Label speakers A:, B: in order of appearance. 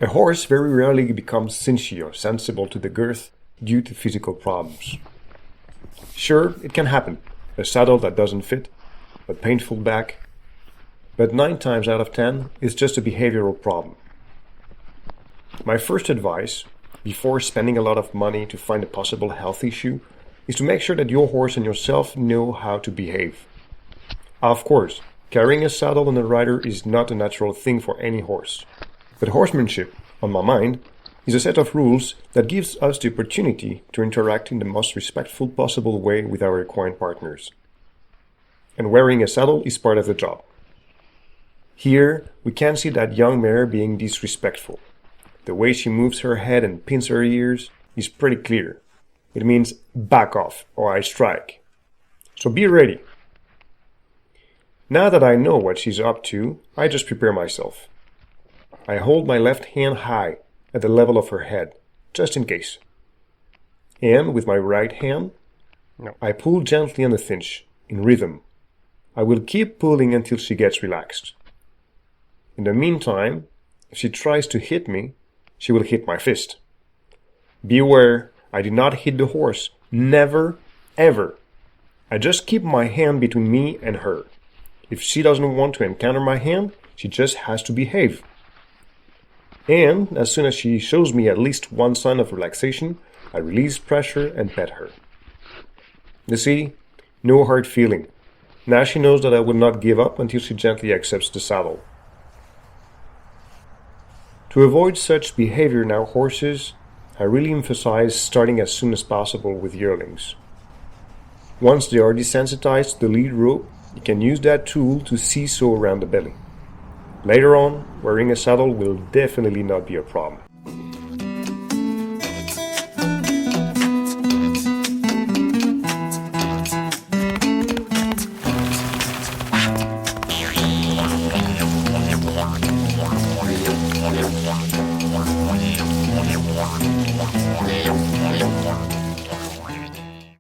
A: A horse very rarely becomes cinchy or sensible to the girth due to physical problems. Sure, it can happen. A saddle that doesn't fit, a painful back, but 9 times out of 10 it's just a behavioral problem. My first advice, before spending a lot of money to find a possible health issue, is to make sure that your horse and yourself know how to behave. Of course, carrying a saddle and a rider is not a natural thing for any horse. But horsemanship, on my mind, is a set of rules that gives us the opportunity to interact in the most respectful possible way with our equine partners. And wearing a saddle is part of the job. Here, we can see that young mare being disrespectful. The way she moves her head and pins her ears is pretty clear. It means back off or I strike. So be ready. Now that I know what she's up to, I just prepare myself. I hold my left hand high at the level of her head, just in case. And with my right hand, I pull gently on the cinch, in rhythm. I will keep pulling until she gets relaxed. In the meantime, if she tries to hit me, she will hit my fist. Beware, I do not hit the horse. Never, ever. I just keep my hand between me and her. If she doesn't want to encounter my hand, she just has to behave. And as soon as she shows me at least one sign of relaxation, I release pressure and pet her. You see, no hard feeling. Now she knows that I will not give up until she gently accepts the saddle. To avoid such behavior in our horses, I really emphasize starting as soon as possible with yearlings. Once they are desensitized to the lead rope, you can use that tool to seesaw around the belly. Later on, wearing a saddle will definitely not be a problem.